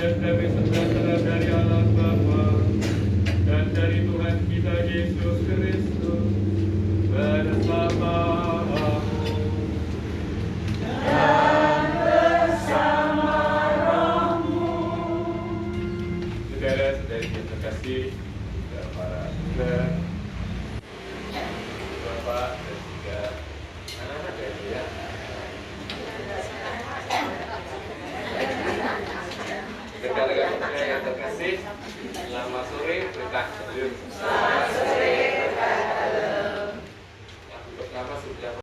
dan damai sejahtera dari Allah Bapa dan dari Tuhan kita Yesus Kristus bersamamu dan bersama rohmu. Saudara-saudari yang terkasih, para saudara, Bapak dan juga anak-anak ya. Rekan-rekan yang terkasih, selamat sore berkah Halum. Selamat sore berkah Halum. Lagu pertama sudah.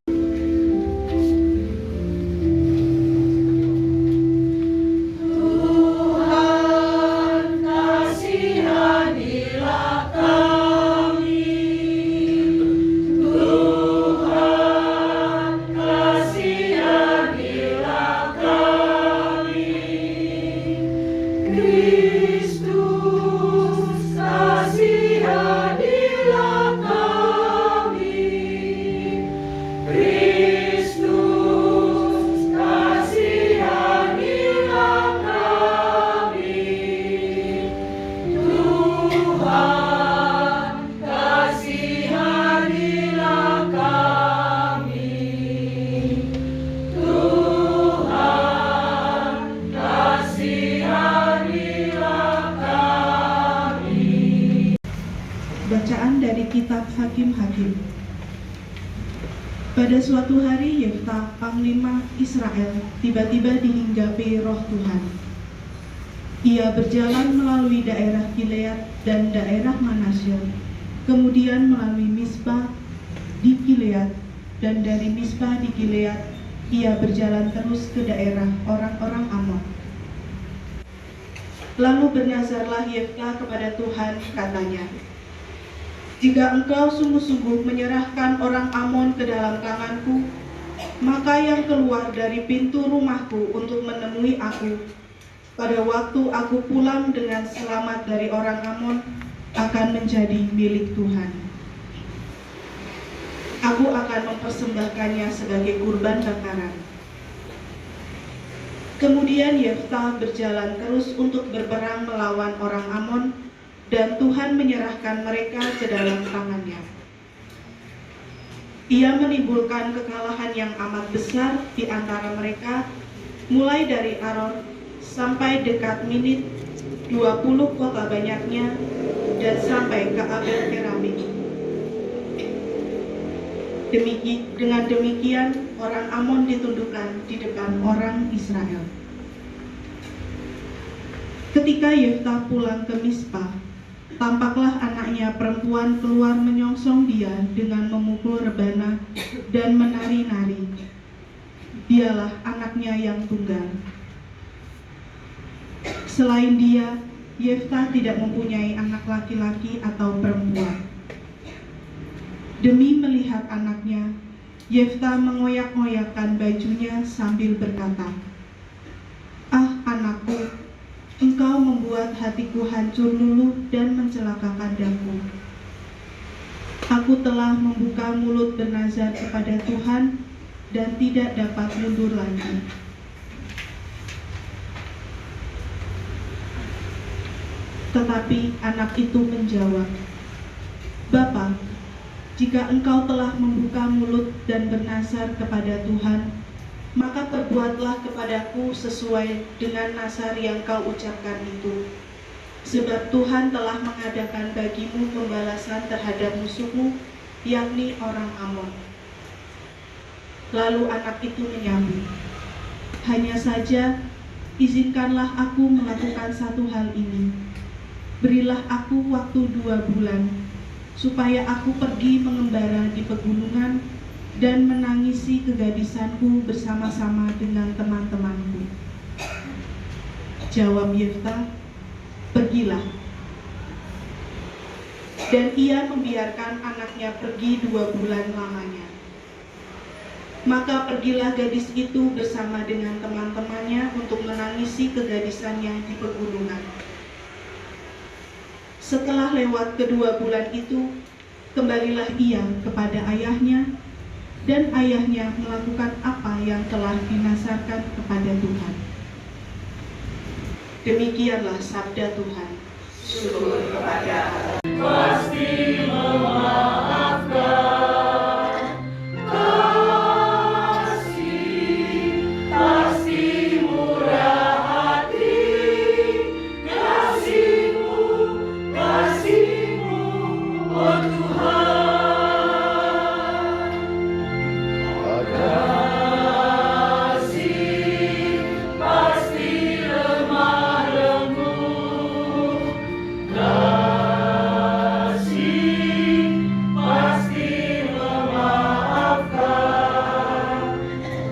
Bacaan dari kitab Hakim-Hakim. Pada suatu hari Yeftah, panglima Israel, tiba-tiba dihinggapi roh Tuhan. Ia berjalan melalui daerah Gilead dan daerah Manasya, kemudian melalui Mispa di Gilead, dan dari Mispa di Gilead ia berjalan terus ke daerah orang-orang Amon. Lalu bernazarlah Yeftah kepada Tuhan, katanya, "Jika engkau sungguh-sungguh menyerahkan orang Amon ke dalam tanganku, maka yang keluar dari pintu rumahku untuk menemui aku, pada waktu aku pulang dengan selamat dari orang Amon, akan menjadi milik Tuhan. Aku akan mempersembahkannya sebagai kurban bakaran." Kemudian Yeftah berjalan terus untuk berperang melawan orang Amon, dan Tuhan menyerahkan mereka ke dalam tangannya. Ia menimbulkan kekalahan yang amat besar di antara mereka, mulai dari Aron sampai dekat Minit, 20 kota banyaknya, dan sampai ke Abel Keramik. Dengan demikian, orang Amon ditundukkan di depan orang Israel. Ketika Yeftah pulang ke Mispa, tampaklah anaknya perempuan keluar menyongsong dia dengan memukul rebana dan menari-nari. Dialah anaknya yang tunggal. Selain dia, Yeftah tidak mempunyai anak laki-laki atau perempuan. Demi melihat anaknya, Yeftah mengoyak-ngoyakkan bajunya sambil berkata, "Ah, anakku, engkau membuat hatiku hancur luluh dan mencelakakan daku. Aku telah membuka mulut bernazar kepada Tuhan dan tidak dapat mundur lagi." Tetapi anak itu menjawab, "Bapa, jika engkau telah membuka mulut dan bernazar kepada Tuhan, maka perbuatlah kepadaku sesuai dengan nazar yang kau ucapkan itu. Sebab Tuhan telah mengadakan bagimu pembalasan terhadap musuhmu, yakni orang Amon." Lalu anak itu menyambut, "Hanya saja, izinkanlah aku melakukan satu hal ini. Berilah aku waktu 2 bulan, supaya aku pergi mengembara di pegunungan dan menangisi kegadisanku bersama-sama dengan teman-temanku." Jawab Yeftah, "Pergilah." Dan ia membiarkan anaknya pergi 2 bulan lamanya. Maka pergilah gadis itu bersama dengan teman-temannya untuk menangisi kegadisannya di pegunungan. Setelah lewat kedua bulan itu, kembalilah ia kepada ayahnya, dan ayahnya melakukan apa yang telah dinazarkan kepada Tuhan. Demikianlah sabda Tuhan. Syukur kepada Allah. Pasti memaafkan, pasti murah hati, kasih-Mu, oh Tuhan. Kasih pasti lemah lembut, kasih pasti memaafkan,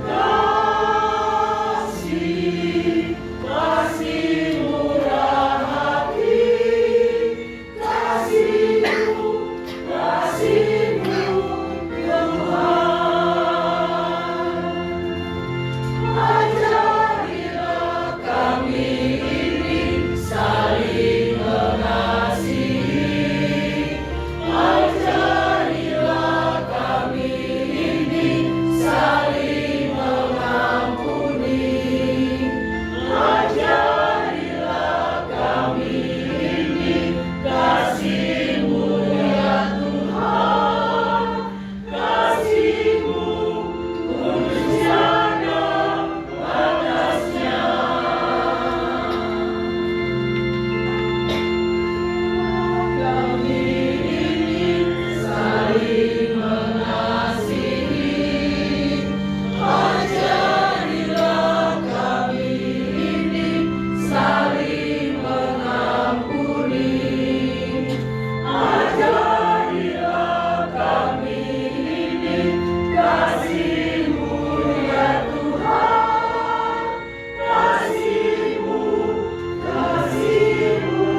kasih pasti murah hati, kasih-Mu, ya Tuhan. Ajarilah kami ini saling mengasihi, ajarilah kami ini saling mengampuni, ajarilah kami ini kasih-Mu ya Tuhan, kasih-Mu kudus tiada batasnya. Kami ingin saling mengasihi, ajarilah kami ini saling mengampuni, ajarilah kami ini kasih-Mu ya Tuhan, kasih-Mu kasih-Mu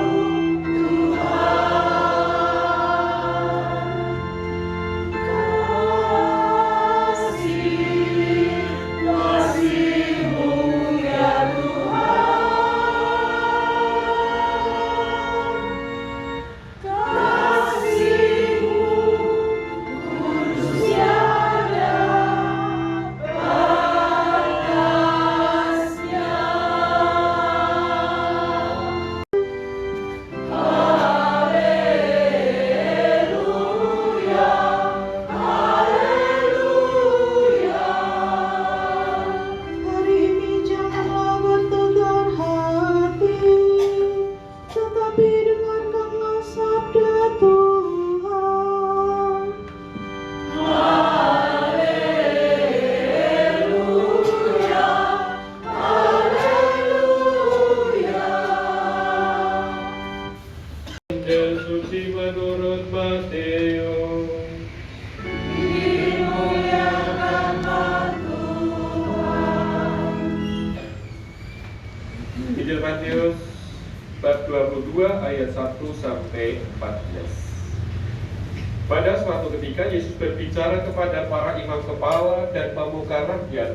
ya Tuhan, kasih-Mu kudus tiada batasnya. Haleluya, haleluya. Hari ini janganlah bertegar hati, tetapi dengarkanlah sabda Tuhan. Haleluya, haleluya. Injil suci menurut Matius. Dimuliakanlah Tuhan. Injil Matius bab 22 ayat 1 sampai 14. Pada suatu ketika Yesus berbicara kepada para imam kepala dan pemuka rakyat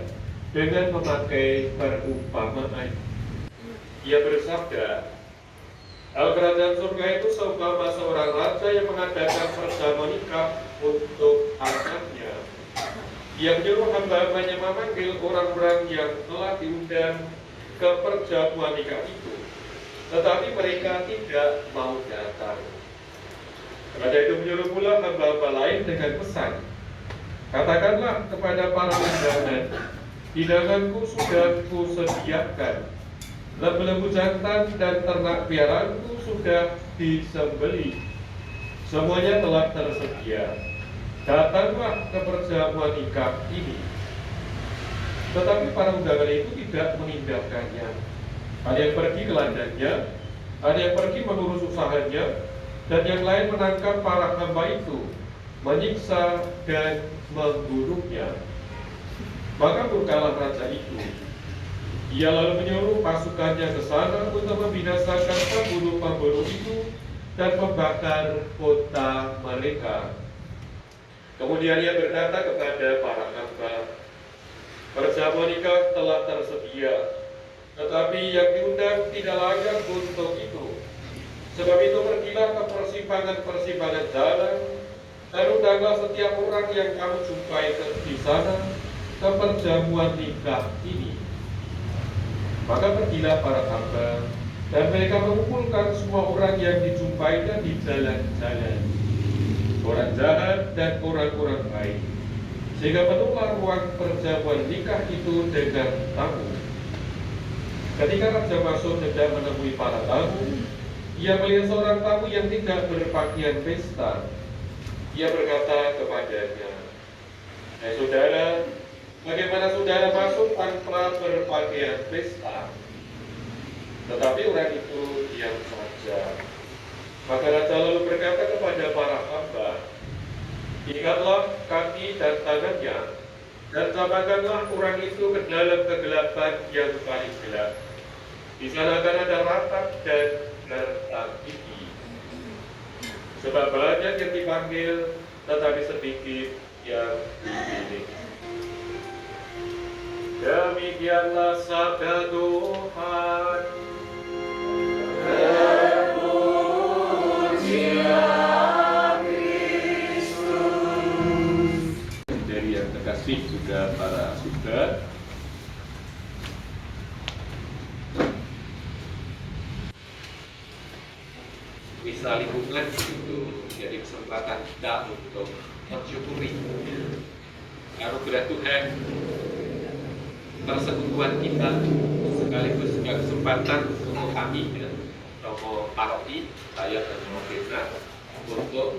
dengan memakai perumpamaan. Ia bersabda, Kerajaan surga itu seumpama seorang raja yang mengadakan perjamuan nikah untuk anaknya. Ia menyuruh hamba-hambanya memanggil orang-orang yang telah diundang ke perjamuan nikah itu, tetapi mereka tidak mau datang. Raja itu menyuruh pula hamba-hamba lain dengan pesan, katakanlah kepada para undangan, hidanganku sudah kusediakan, lembu-lembu jantan dan ternak piaraanku sudah disembelih, semuanya telah tersedia. Datanglah ke perjamuan nikah ini. Tetapi para undangan itu tidak mengindahkannya. Ada yang pergi ke ladangnya, ada yang pergi mengurus usahanya, dan yang lain menangkap para hamba itu, menyiksa dan membunuhnya. Maka murkalah raja itu. Ia lalu menyuruh pasukannya ke sana untuk membinasakan pembunuh-pembunuh itu dan membakar kota mereka. Kemudian ia berkata kepada para hamba, perjamuan nikah telah tersedia, tetapi yang diundang tidak layak untuk itu. Sebab itu pergilah ke persimpangan-persimpangan jalan, dan undanglah setiap orang yang kamu jumpai di sana ke perjamuan nikah ini. Maka pergilah para hamba Dan mereka mengumpulkan semua orang yang dijumpainya di jalan-jalan, orang jahat dan orang-orang baik, sehingga penuhlah ruang perjamuan nikah itu dengan tamu. Ketika raja masuk hendak menemui para tamu, ia melihat seorang tamu yang tidak berpakaian pesta. Ia berkata kepadanya, "Hai saudara, bagaimana saudara masuk tanpa berpakaian pesta?" Tetapi orang itu diam saja. Maka raja lalu berkata kepada para hamba, "Ingatlah kaki dan tangannya, dan campakkanlah orang itu ke dalam kegelapan yang paling gelap. Di sana akan ada ratap dan gertak gigi. Sebab banyak yang dipanggil, tetapi sedikit yang dipilih." Demikianlah sabda Tuhan. Dari yang terkasih juga para saudara, misal lingkungan itu menjadi kesempatan kita untuk mensyukuri anugerah Tuhan, persekutuan kita, sekaligus juga kesempatan untuk kami Romo Paroki, saya dan Romo Petra, untuk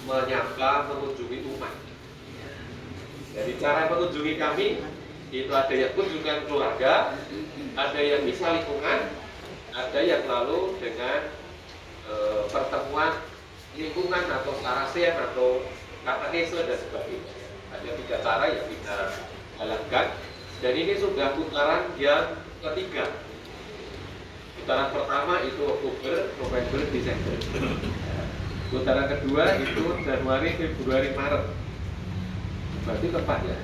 menyapa, mengunjungi umat. Jadi cara mengunjungi kami itu ada yang kunjungan keluarga, ada yang bisa lingkungan, ada yang lalu dengan pertemuan lingkungan atau sarasen atau katehese dan sebagainya. Ada 3 cara yang kita jalankan, dan ini sudah putaran yang ketiga. Putaran pertama itu Oktober, November, Desember. Putaran kedua itu Januari, Februari, Maret. Berarti tepat ya.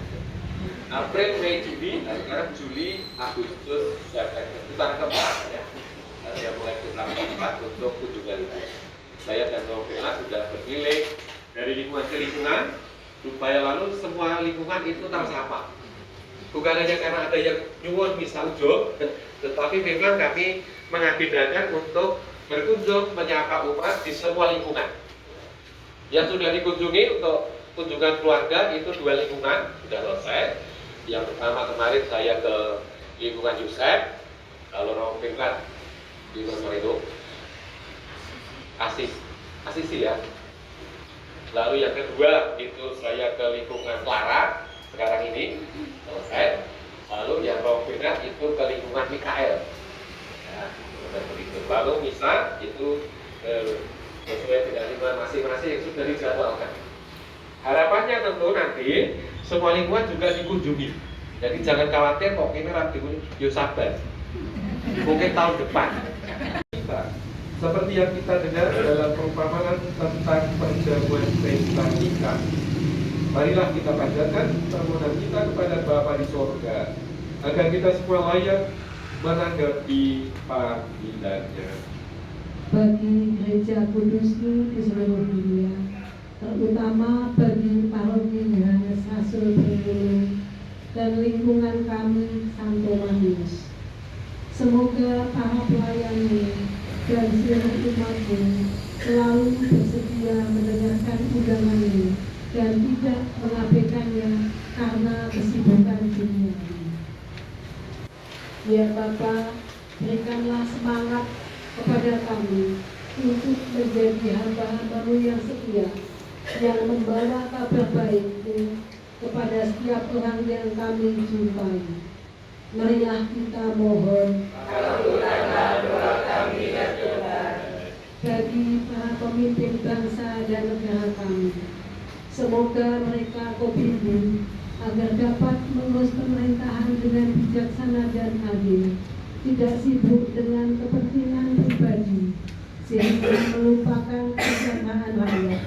April, Mei, Juni, sekarang Juli, Agustus, September. Putaran keempat ya. Saya mulai putaran keempat untuk kunjungan itu. Saya dan Romo Bella sudah berkeliling dari lingkungan ke lingkungan, supaya lalu semua lingkungan itu tersapa. Bukan hanya karena ada yang nyuwun misal job, tetapi memang kami mengagendakan untuk berkunjung menyapa umat di semua lingkungan. Yang sudah dikunjungi untuk kunjungan keluarga itu 2 lingkungan sudah selesai. Yang pertama kemarin saya ke lingkungan Yusef, kalau Romo Petra di nomor itu Asisi ya. Lalu yang kedua itu saya ke lingkungan Clara sekarang ini selesai. Lalu yang Romo Petra itu ke lingkungan Mikael. Ya, begitu. Lalu misa itu sesuai dengan lingkungan masing-masing yang sudah dijadwalkan. Harapannya tentu nanti semua lingkungan juga dikunjungi. Jadi jangan khawatir kok ini nanti yo sabar. Mungkin tahun depan. Seperti yang kita dengar dalam perumpamaan tentang perjamuan pesta nikah, marilah kita panjatkan permohonan kita kepada Bapa di sorga, agar kita semua layak menanggapi panggilannya. Bagi gereja kudusmu di seluruh dunia, terutama bagi paroki Yohanes Rasul Bengkulu dan lingkungan kami Santo Manius, semoga para pelayanmu dan seluruh umatmu selalu bersedia mendengarkan undanganmu dan tidak mengabaikannya karena kesibukan dunia. Ya Bapa, berikanlah semangat kepada kami untuk menjadi hamba-hambamu yang setia, yang membawa kabar baikmu kepada setiap orang yang kami jumpai. Marilah kita mohon, bagi para pemimpin bangsa dan negara kami. Semoga mereka kau bimbing agar dapat mengurus pemerintahan dengan bijaksana dan adil, tidak sibuk dengan kepentingan pribadi, sehingga melupakan kesejahteraan rakyat.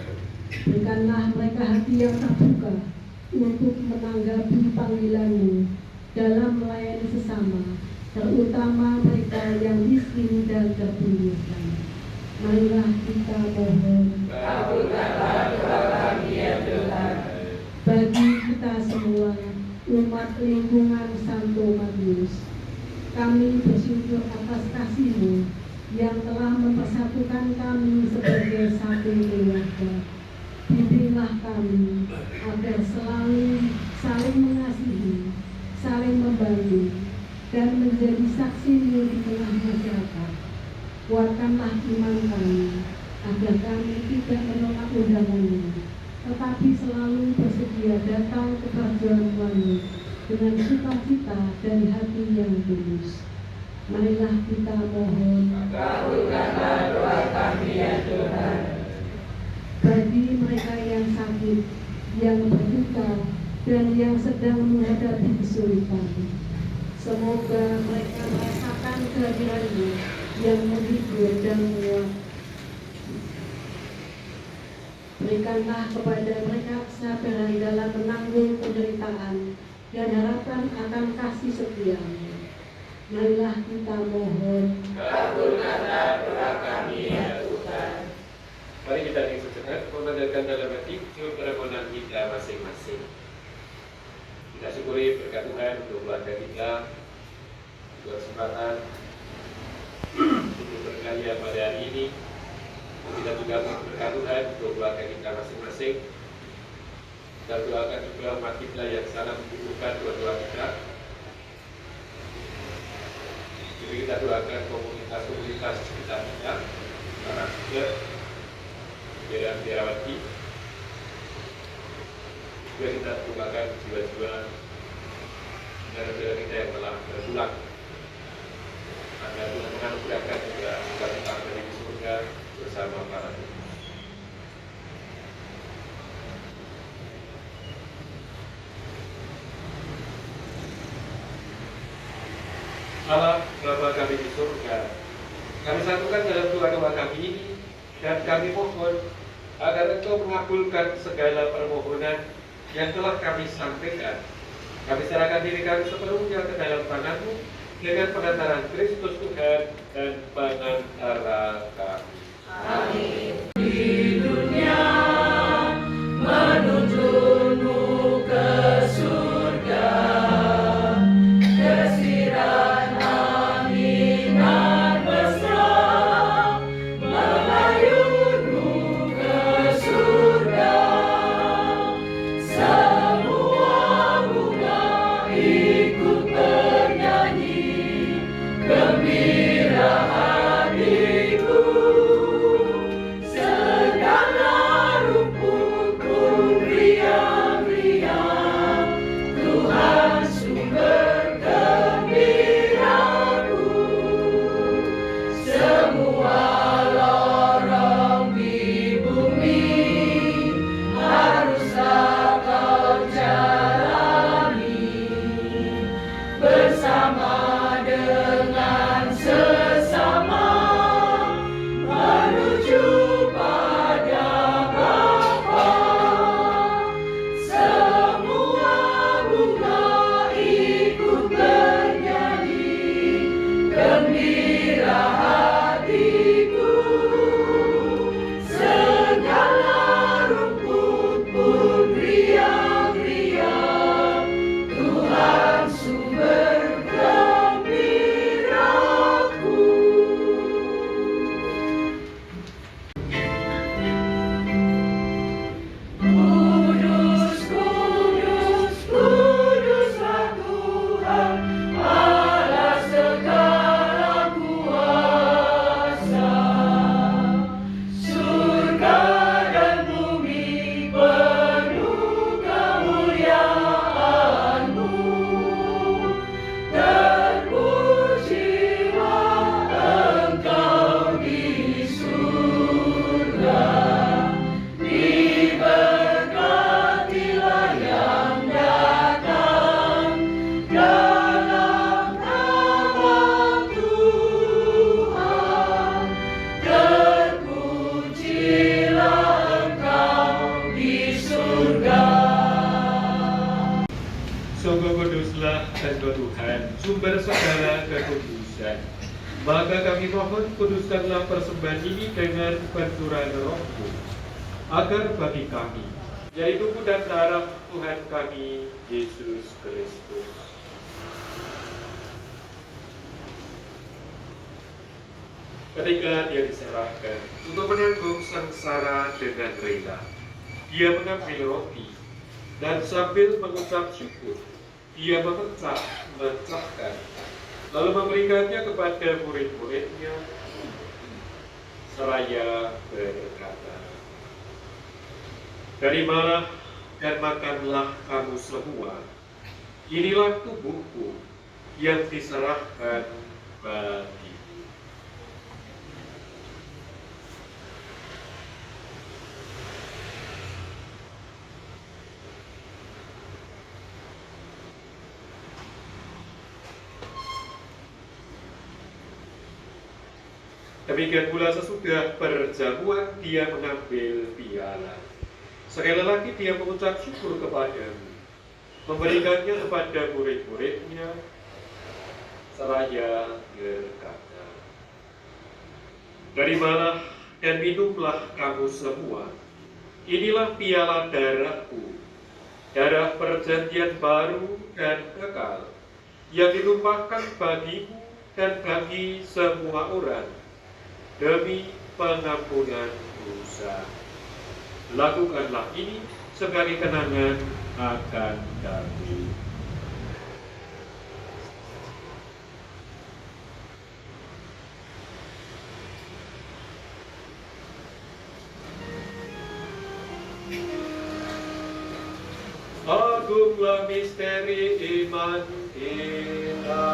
Berikanlah mereka hati yang terbuka untuk menanggapi panggilanmu dalam melayani sesama, terutama mereka yang miskin dan terpinggirkan. Marilah kita mohon, kabulkanlah doa kami ya Tuhan. Bagi kita semua, umat lingkungan Santo Manius, kami bersyukur atas kasih-Mu yang telah mempersatukan kami sebagai satu keluarga. Bimbinglah kami agar selalu saling mengasihi, saling membantu, dan menjadi saksi-Mu di tengah masyarakat. Kuatkanlah iman kami, agar kami tidak menolak undangan-Mu, tetapi selalu bersedia datang ke perjamuan-Mu dengan sukacita dan hati yang tulus. Marilah kita mohon, kabulkanlah doa kami ya Tuhan. bagi mereka yang sakit, yang berduka, dan yang sedang menghadapi kesulitan. Semoga mereka merasakan kehadiran-Mu yang menghibur dan menguat. Berikanlah kepada mereka kesabaran dalam menanggung penderitaan dan harapan akan kasih setia-Mu. Marilah kita mohon, Kabulkanlah doa kami ya Tuhan. Mari kita hening sejenak, memandangkan dalam hati permohonan kita masing-masing. Kita syukuri berkat Tuhan untuk keluarga kita, untuk kesempatan untuk berkarya pada hari ini. Kita juga berkat Tuhan untuk keluarga kita masing-masing. Kita doakan juga umat kita yang sangat membutuhkan doa-doa kita. Jadi kita doakan komunitas-komunitas sekitar kita, para suster, biarawati. Juga kita doakan jiwa-jiwa saudara-saudara kita yang telah berpulang. Agar Tuhan menganugerahkan juga sukacita di surga bersama para kudus. Allah Bapa kami di surga, kami satukan dalam doa-doa kami ini, dan kami mohon agar Engkau mengabulkan segala permohonan yang telah kami sampaikan. Kami serahkan diri kami sepenuhnya ke dalam tangan-Mu dengan pengantaran Kristus Tuhan dan pengantara kami. Amin. Di dunia menuntunmu ke surga, desiran aminan mesra melayunmu ke surga. Semua bunga ikut bernyanyi, gembira hatiku. Segala rumput pun riang-riang, Tuhan sumber gembiraku. Semua lorong di bumi haruslah kau jalani, bersama dengan sesama menuju pada Bapa. Semua bunga ikut bernyanyi, gembira hatiku. Segala rumput pun riang-riang, Tuhan sumber gembiraku. Kudus, kudus, kuduslah Tuhan, Allah segala kuasa. Surga dan bumi penuh kemuliaan-Mu. Terpujilah Engkau di surga. Diberkatilah yang datang dalam nama Tuhan. Terpujilah Engkau di surga. Sungguh kuduslah Engkau Tuhan, sumber segala kekudusan. Maka kami mohon kuduskanlah persembahan ini dengan benturan Roh-Mu, agar bagi kami jadi tubuh dan darah Tuhan kami Yesus Kristus. Ketika dia diserahkan untuk menanggung sengsara dengan rela, dia mengambil roti dan sambil mengucap syukur, dia memecahkan, lalu memberikannya kepada murid-muridnya, seraya berkata, "Terimalah dan makanlah kamu semua, inilah tubuhku yang diserahkan bagi." Demikian pula sesudah perjamuan dia mengambil piala. Sekali lagi dia mengucap syukur kepadamu, memberikannya kepada murid-muridnya, seraya berkata, "Terimalah dan minumlah kamu semua, inilah piala darahku, darah perjanjian baru dan kekal, yang ditumpahkan bagimu dan bagi semua orang, demi pengampunan dosa. Lakukanlah ini sebagai kenangan akan kami." Agunglah misteri iman kita.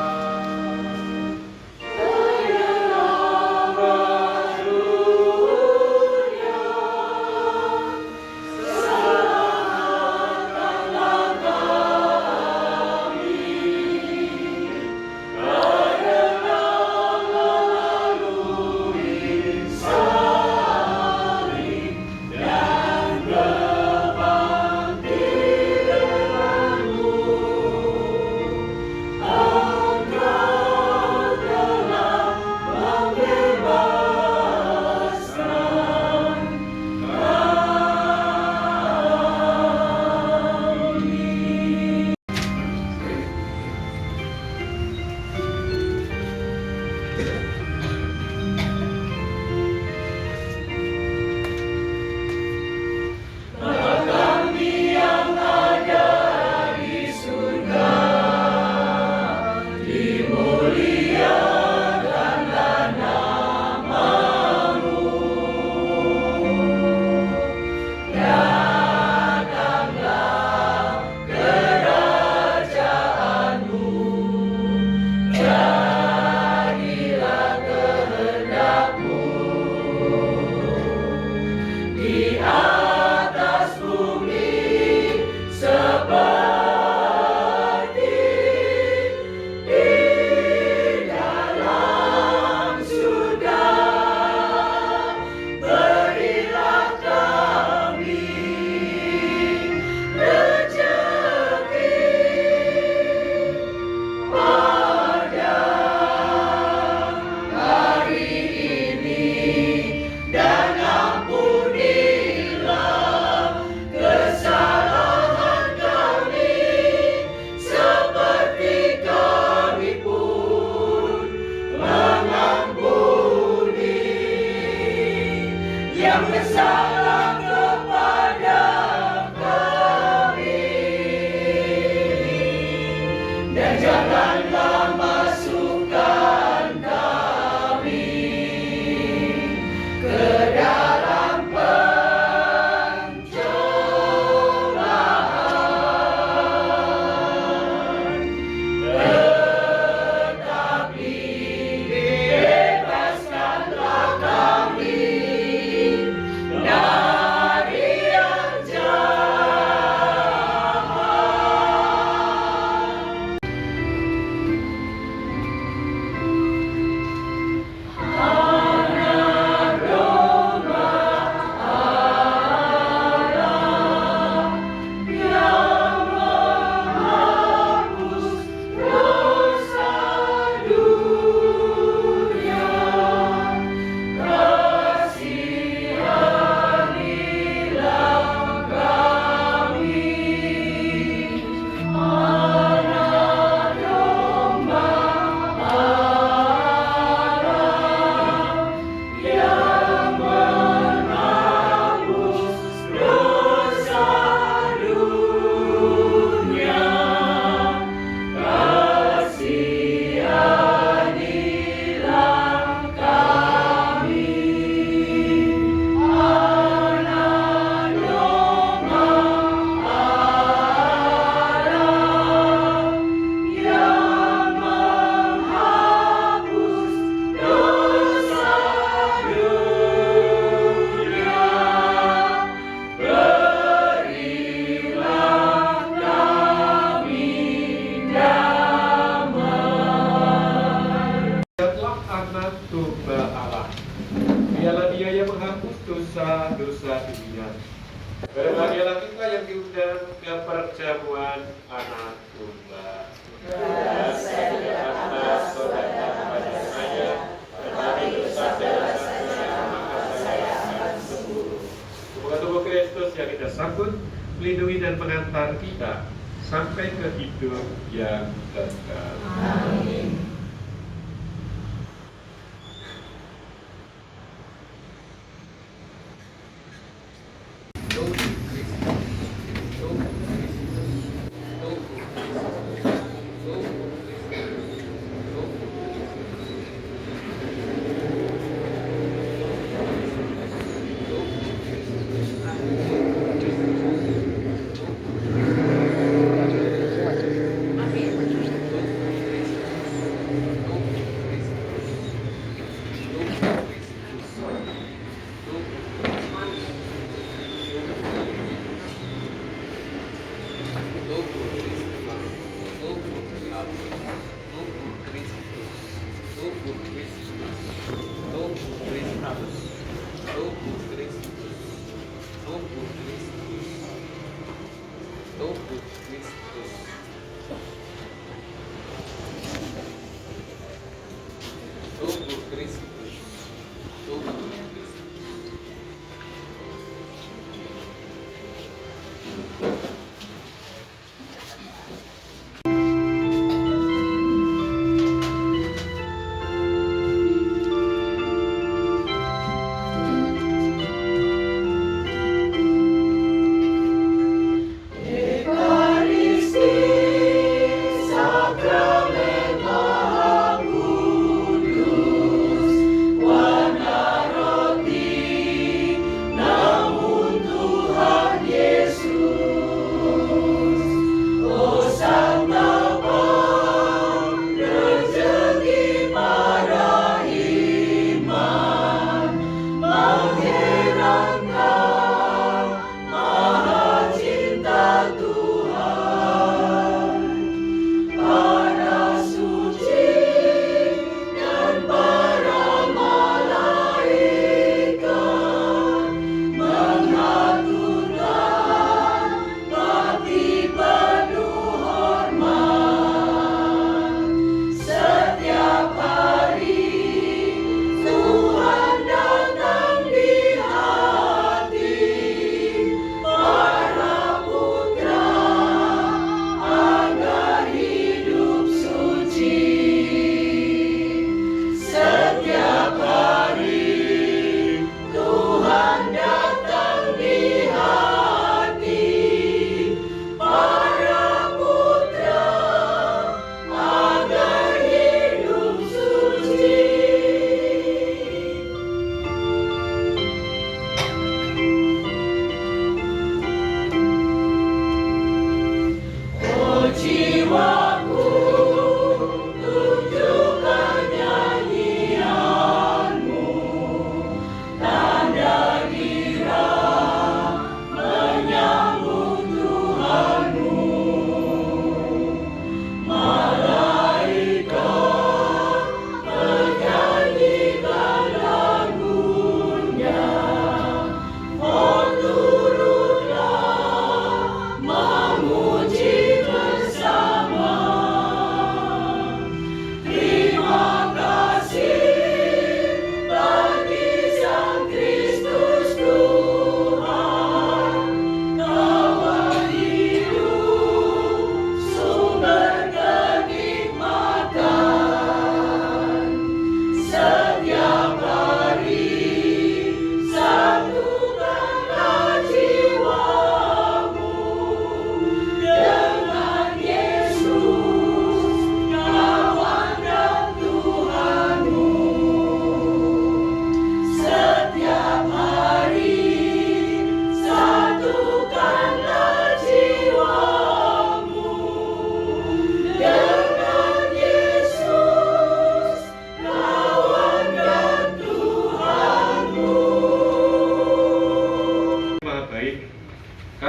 Bebaskanlah kami Dia yang menghapus dosa-dosa dunia. Berbahagialah kita yang diundang ke perjamuan anak domba. Saya dapat saudara kepada saya, tetapi dosa-dosa maka saya akan sembuh. Semoga tubuh Kristus yang kita sambut, melindungi dan mengantar kita sampai ke hidup yang kekal. Amin.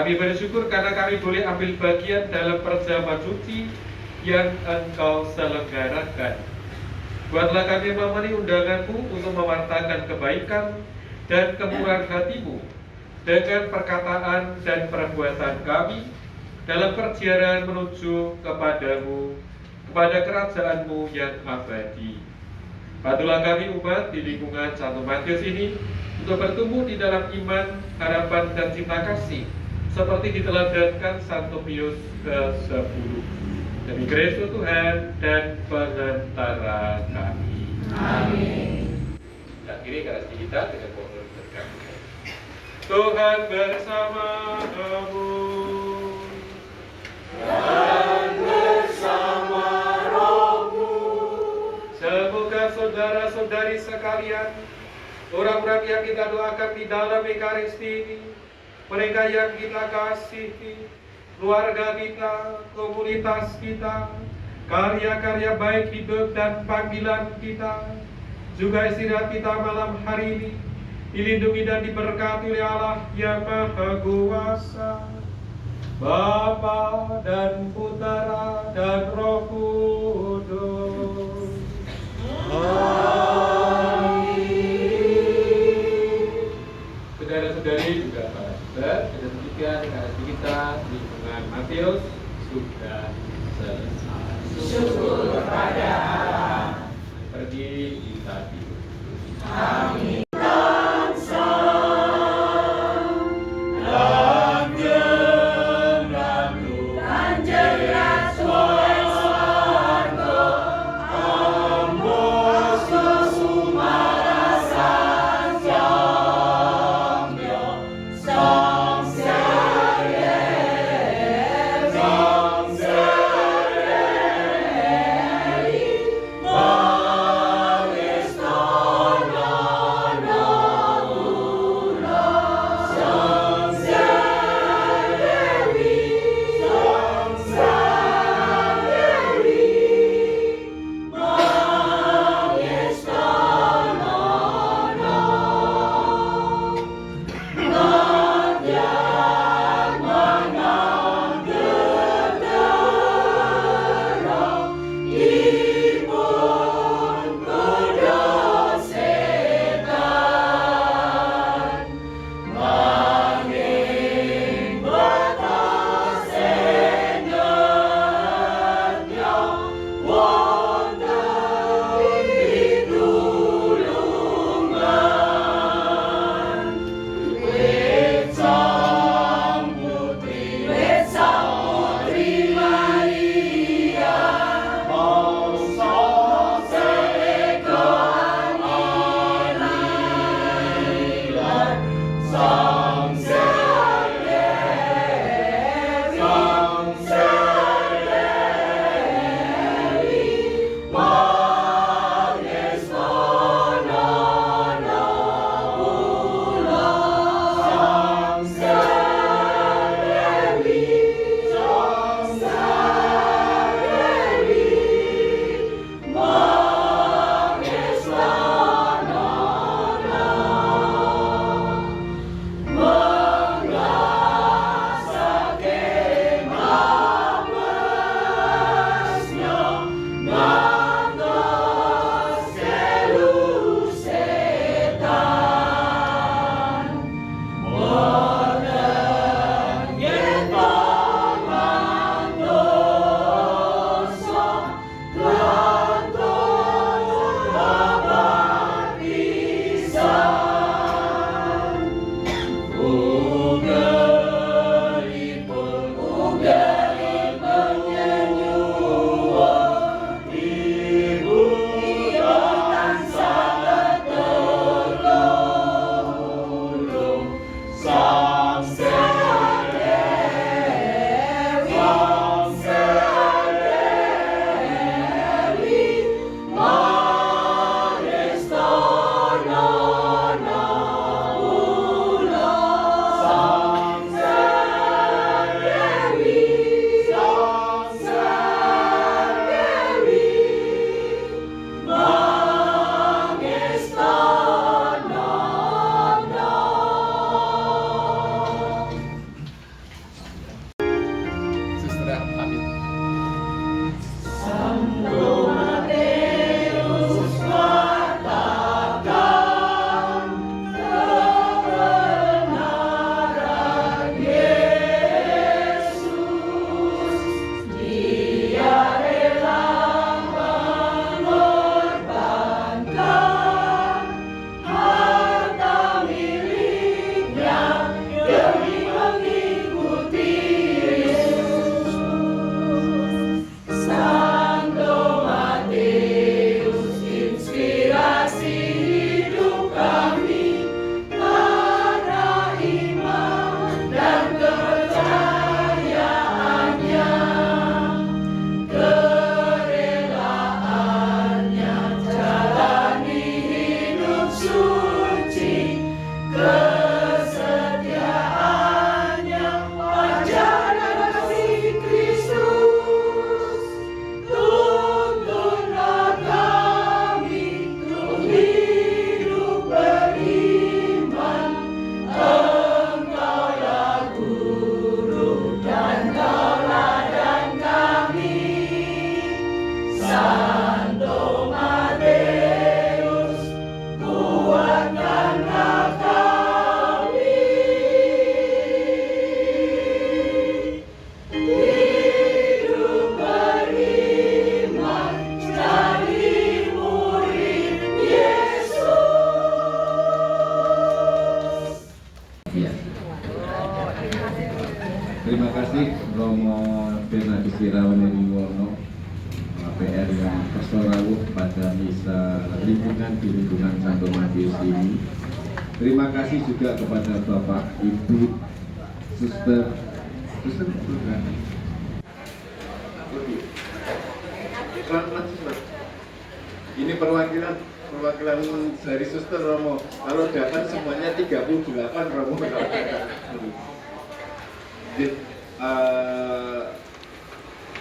Kami bersyukur karena kami boleh ambil bagian dalam perjamuan suci yang Engkau selenggarakan. Buatlah kami memenuhi undanganmu untuk mewartakan kebaikan dan kemurahan hati-Mu dengan perkataan dan perbuatan kami dalam perjalanan menuju kepadamu, kepada kerajaan-Mu yang abadi. Bantulah kami umat di lingkungan Santo Matius ini untuk bertumbuh di dalam iman, harapan, dan cinta kasih seperti diteladankan Santo Pius ke-10. Demi Kristus Tuhan dan pengantara kami. Amin. Akhiri kasih kita dengan pohon berkata. Tuhan bersama-Mu. Dan bersama rohmu. Semoga saudara-saudari sekalian, orang-orang yang kita doakan di dalam Ekaristi ini, mereka yang kita kasihi, keluarga kita, komunitas kita, karya-karya baik hidup dan panggilan kita, juga istirahat kita malam hari ini, dilindungi dan diberkati oleh Allah yang Maha Kuasa, Bapa dan Putera dan Roh Kudus. Saudara-saudari juga para saudara, ada demikian kasih kita di lingkungan Matius sudah selesai. Syukur pada Allah. Pergi kita tidur. Amin. Terima kasih Romo Bernardus Irawan Heriwono PR yang persorawuh pada misa lingkungan di lingkungan Santo Matius ini. Terima kasih juga kepada Bapak, Ibu, Suster bukan? Ini perwakilan dari Suster Romo. Kalau datang semuanya 38 Romo.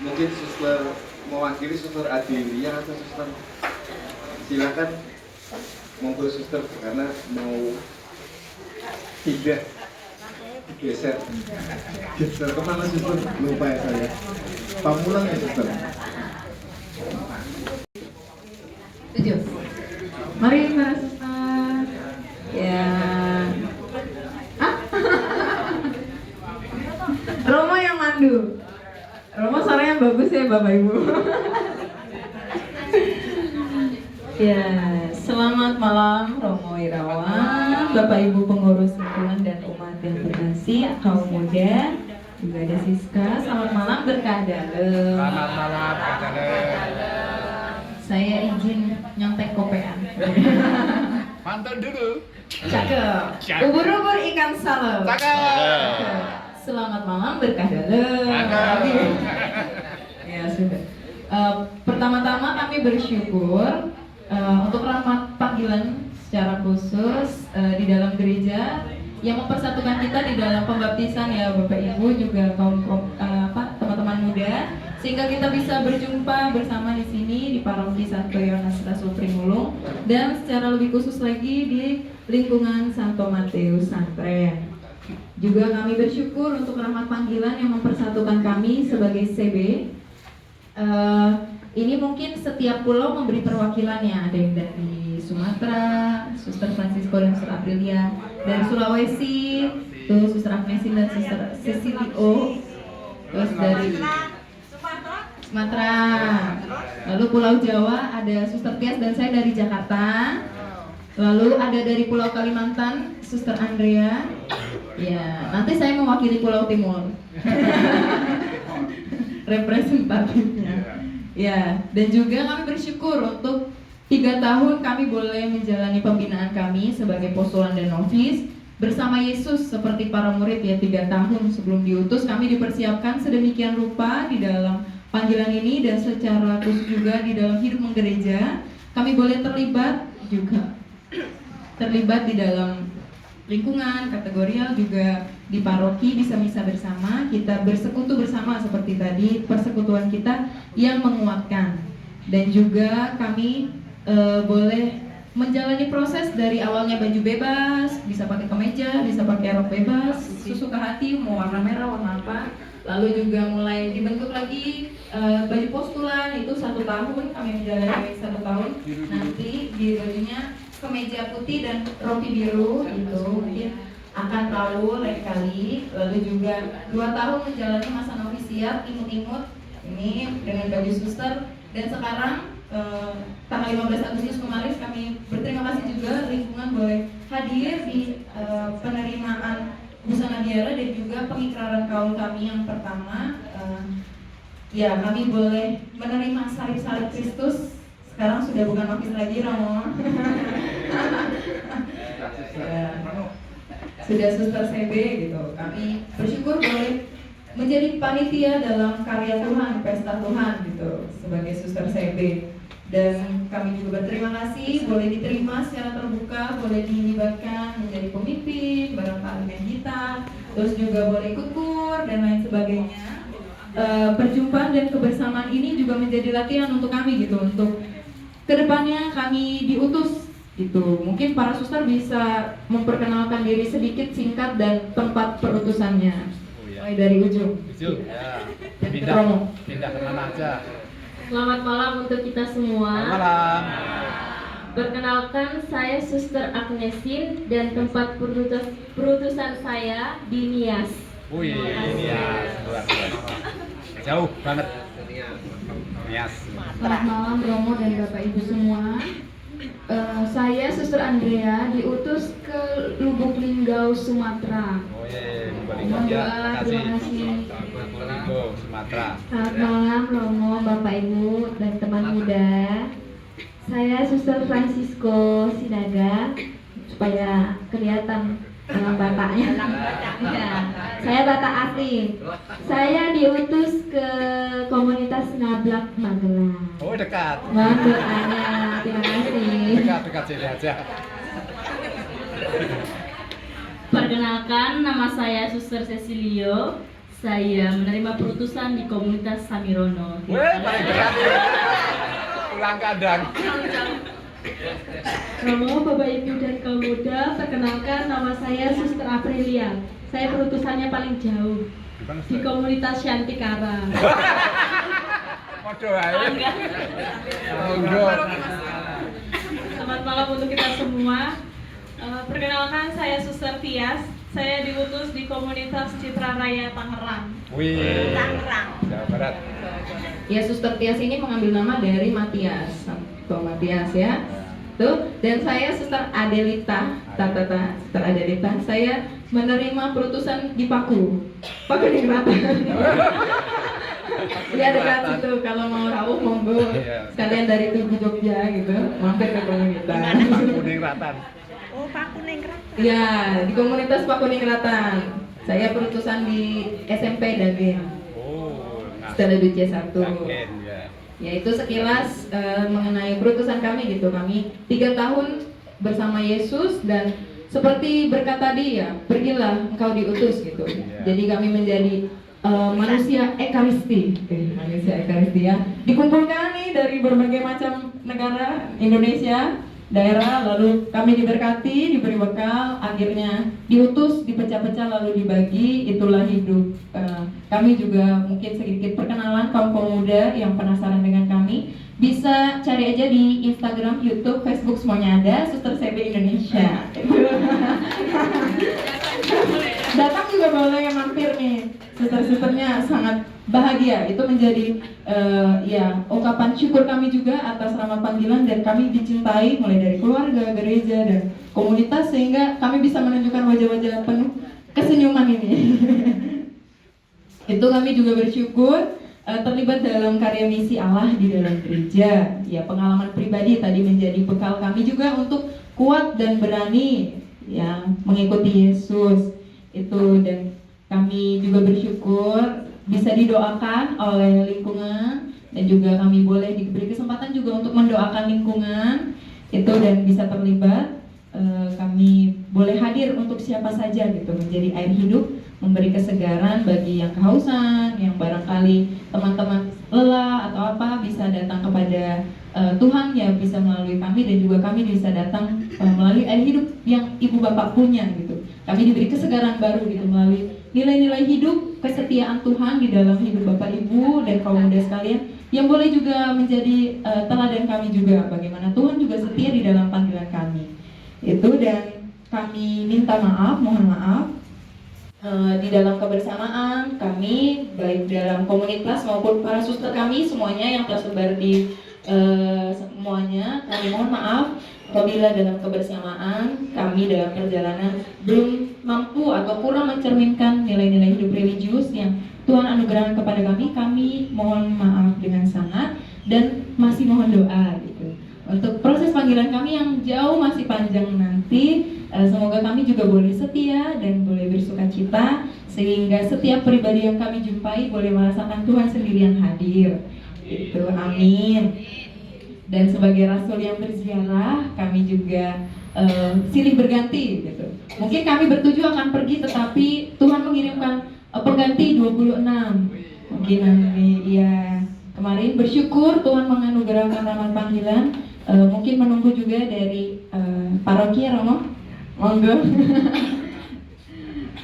Mungkin Suster mewakili Suster Adelia atau Suster, silakan monggo Suster, karena mau tidak geser kemana Suster, lupa ya saya. Pamulang ya Suster. 7. Mari para Suster. Ya. Romo yang mandu. Romo suaranya bagus ya Bapak Ibu. Ya, selamat malam Romo Irawan, Bapak Ibu pengurus lingkungan dan umat yang berkasih, kaum muda, juga ada Siska. Selamat malam berkah dalam. Selamat malam berkah dalam. Saya izin nyontek kopean. Pantun dulu. Cakep. Ubur-ubur ikan salep. Cakep. Selamat malam berkah dalam. Ya sudah. Pertama-tama kami bersyukur untuk rahmat panggilan secara khusus di dalam gereja yang mempersatukan kita di dalam pembaptisan ya Bapak Ibu, juga kaum teman-teman muda, sehingga kita bisa berjumpa bersama di sini di Paroki Santo Yohanes Rasul Trimulung dan secara lebih khusus lagi di lingkungan Santo Matius Santren. Juga kami bersyukur untuk rahmat panggilan yang mempersatukan kami sebagai CB. Ini mungkin setiap pulau memberi perwakilannya. Ada yang dari Sumatera, Suster Francisco dan Suster Aprilia. Dari Sulawesi, tuh Suster Agnesin dan Suster Cecilio. Terus dari Sumatera. Lalu Pulau Jawa ada Suster Tias dan saya dari Jakarta. Lalu ada dari Pulau Kalimantan, Suster Andrea. Ya, nanti saya mewakili Pulau Timur. Representatifnya. Ya, dan juga kami bersyukur untuk 3 tahun kami boleh menjalani pembinaan kami sebagai postulan dan novis bersama Yesus seperti para murid ya. 3 tahun sebelum diutus kami dipersiapkan sedemikian rupa di dalam panggilan ini, dan secara khusus juga di dalam hidup menggereja kami boleh terlibat di dalam lingkungan kategorial, juga di paroki bisa misa bersama, kita bersekutu bersama seperti tadi, persekutuan kita yang menguatkan. Dan juga kami boleh menjalani proses dari awalnya baju bebas, bisa pakai kemeja, bisa pakai rok bebas, sesuka hati mau warna merah, warna apa. Lalu juga mulai dibentuk lagi baju postulan, itu 1 tahun kami menjalani 1 tahun. Nanti di bajunya kemeja putih dan rompi biru, itu mungkin akan tahu lain kali. Lalu juga 2 tahun menjalani masa novisiat imut-imut ini dengan baju suster. Dan sekarang tanggal 15 Agustus kemarin kami berterima kasih juga lingkungan boleh hadir di penerimaan busana biara dan juga pengikraran kaum kami yang pertama. Ya, kami boleh menerima salib-salib Kristus. Sekarang sudah bukan novis lagi, Romo. Ya, sudah Suster CB gitu. Kami bersyukur boleh menjadi panitia dalam karya Tuhan, pesta Tuhan gitu, sebagai Suster CB. Dan kami juga berterima kasih boleh diterima secara terbuka, boleh dilibatkan menjadi pemimpin, barangkali main gitar, terus juga boleh ikut kur dan lain sebagainya. Perjumpaan dan kebersamaan ini juga menjadi latihan untuk kami gitu, untuk kedepannya kami diutus gitu. Mungkin para suster bisa memperkenalkan diri sedikit singkat dan tempat perutusannya. Mulai dari ujung. Ya. Pindah kemana aja. Selamat malam untuk kita semua. Selamat malam. Perkenalkan, saya Suster Agnesin dan tempat perutusan saya di Nias. Wih, Nias. Jauh banget. Nias. Selamat malam Romo dan Bapak Ibu semua. Saya Suster Andrea diutus ke Lubuk Linggau, Sumatera. Oh iya, Mohon doa, terima kasih. Linggau, Sumatera. Selamat malam Romo, Bapak Ibu dan teman muda. Saya Suster Francisco Sinaga, supaya kelihatan Bataknya. Ya, saya Batak asli. Saya diutus ke komunitas Ngablak Magelang. Oh dekat. Mohon doanya, terima kasih. Dekat sini aja. Perkenalkan, nama saya Suster Cecilio. Saya menerima perutusan di komunitas Samirono. Weh, paling dekat. Pulang kandang. Romo, Bapak Ibu dan kaum muda, perkenalkan nama saya Suster Aprilia. Saya perutusannya paling jauh di komunitas Shantikara. Podo ae. Monggo. Selamat malam untuk kita semua. Perkenalkan saya Suster Tias. Saya diutus di komunitas Citra Raya Tangerang. Wih. Jawa Barat. Ya, Suster Tias ini mengambil nama dari Matias. Tuh Matias ya. Tuh, dan saya Suster Adelita, Suster Adelita. Saya menerima perutusan di Pakuningrat. Ya dekat situ, kalau mau rawuh monggo. Sekalian dari Tugu Jogja gitu, mampir ke komunitas. Pakuningratan. Oh, Pakuningrat. Ya, di komunitas Pakuningratan. Saya perutusan di SMP Dagen. Oh, Stella Duce 1. Dagen ya. Ya, itu sekilas mengenai perutusan kami gitu. Kami 3 tahun bersama Yesus, dan seperti berkata dia, pergilah engkau diutus gitu. Jadi kami menjadi manusia ekaristi, manusia ekaristi ya. Dikumpulkan nih dari berbagai macam negara Indonesia, daerah, lalu kami diberkati, diberi bekal, akhirnya diutus, dipecah-pecah lalu dibagi, itulah hidup. Kami juga mungkin sedikit perkenalan kaum pemuda yang penasaran dengan kami, bisa cari aja di Instagram, YouTube, Facebook, semuanya ada, Suster CB Indonesia. Datang juga boleh mampir nih, suster-susternya sangat bahagia. Itu menjadi ya ungkapan syukur kami juga atas rahmat panggilan, dan kami dicintai mulai dari keluarga, gereja, dan komunitas, sehingga kami bisa menunjukkan wajah-wajah penuh kesenyuman ini. Itu kami juga bersyukur terlibat dalam karya misi Allah di dalam gereja. Ya, pengalaman pribadi tadi menjadi bekal kami juga untuk kuat dan berani ya mengikuti Yesus itu, dan kami juga bersyukur bisa didoakan oleh lingkungan, dan juga kami boleh diberi kesempatan juga untuk mendoakan lingkungan itu dan bisa terlibat. Kami boleh hadir untuk siapa saja gitu, menjadi air hidup, memberi kesegaran bagi yang kehausan, yang barangkali teman-teman lelah atau apa, bisa datang kepada Tuhan ya, bisa melalui kami, dan juga kami bisa datang melalui air hidup yang ibu bapak punya gitu. Kami diberi kesegaran baru gitu melalui nilai-nilai hidup, kesetiaan Tuhan di dalam hidup bapak ibu dan kaum muda sekalian, yang boleh juga menjadi teladan kami juga bagaimana Tuhan juga setia di dalam panggilan kami itu. Dan kami minta maaf, mohon maaf di dalam kebersamaan kami, baik dalam komunitas maupun para suster kami semuanya yang tersebar di semuanya, kami mohon maaf apabila dalam kebersamaan kami dalam perjalanan belum mampu atau kurang mencerminkan nilai-nilai hidup religius yang Tuhan anugerahkan kepada kami mohon maaf dengan sangat, dan masih mohon doa gitu untuk proses panggilan kami yang jauh masih panjang nanti. Semoga kami juga boleh setia dan boleh bersukacita, sehingga setiap pribadi yang kami jumpai boleh merasakan Tuhan sendiri yang hadir. Itu amin. Dan sebagai rasul yang berziarah, kami juga silih berganti gitu. Mungkin kami bertujuh akan pergi, tetapi Tuhan mengirimkan pengganti 26. Mungkin nanti ya, kemarin bersyukur Tuhan menganugerahkan rahmat panggilan. Mungkin menunggu juga dari paroki Romo. Monggo.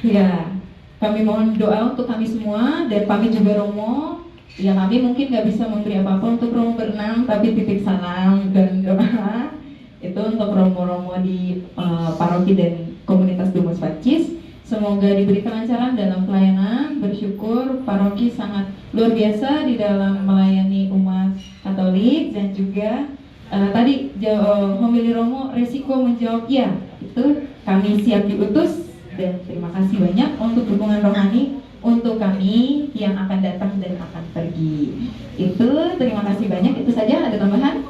Ya, kami mohon doa untuk kami semua, dan kami juga Romo. Ya, kami mungkin nggak bisa memberi apa-apa untuk Romo berenam, tapi titip salam dan doa itu untuk Romo-Romo di paroki dan komunitas Domus Pacis. Semoga diberi kelancaran dalam pelayanan. Bersyukur paroki sangat luar biasa di dalam melayani umat Katolik, dan juga Homili Romo resiko menjawab iya, itu kami siap diutus, dan terima kasih banyak untuk dukungan rohani untuk kami yang akan datang dan akan pergi. Itu terima kasih banyak, itu saja. Ada tambahan?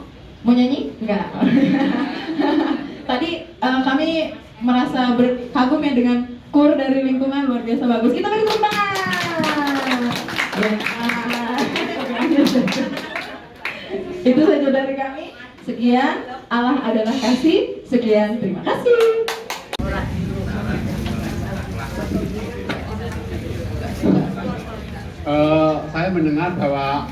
Mau nyanyi? Enggak. Tadi kami merasa kagum ya dengan kur dari lingkungan, luar biasa bagus. Kita beri tepuk tangan. Itu saja dari kami. Sekian, Allah adalah kasih. Sekian, terima kasih. Saya mendengar bahwa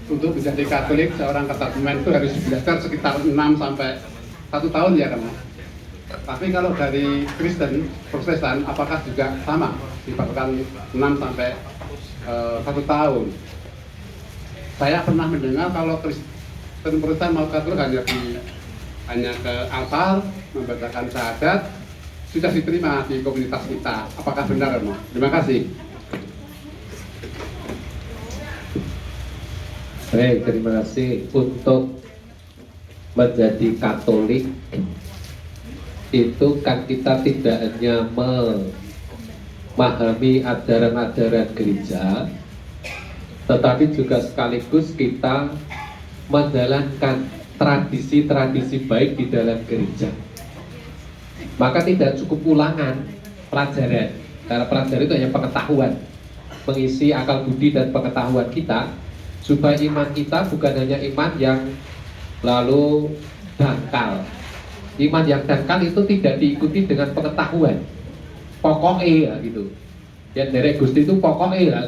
untuk menjadi Katolik seorang katekumen itu harus belajar sekitar 6 sampai 1 tahun ya kan. Tapi kalau dari Kristen, Protestan, apakah juga sama? Dipakai 6 sampai 1 tahun. Saya pernah mendengar kalau Kristen Protestan mau Katolik hanya ke altar, membacakan syahadat, sudah diterima di komunitas kita. Apakah benar, Romo? Terima kasih. Baik, terima kasih. Untuk menjadi Katolik itu kan kita tidak hanya memahami ajaran-ajaran gereja, tetapi juga sekaligus kita menjalankan tradisi-tradisi baik di dalam gereja. Maka tidak cukup ulangan pelajaran, karena pelajaran itu hanya pengetahuan, mengisi akal budi dan pengetahuan kita, supaya iman kita bukan hanya iman yang lalu dangkal. Iman yang dangkal itu tidak diikuti dengan pengetahuan pokoknya gitu. Yang dari Gusti itu pokoknya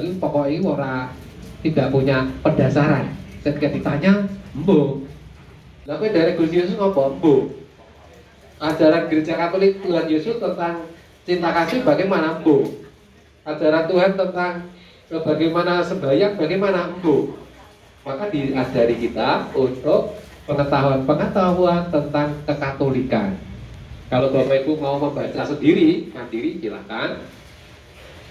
orang tidak punya pendasar. Ketika ditanya, mbo. Lalu dari Gusti Yesus ngapa? Mbo. Ajaran gereja Katolik Tuhan Yesus tentang cinta kasih bagaimana? Mbo. Ajaran Tuhan tentang bagaimana sembahyang bagaimana? Mbo. Maka diajari kita untuk pengetahuan tentang kekatolikan. Kalau Bapak Ibu mau membaca sendiri, mandiri, silakan.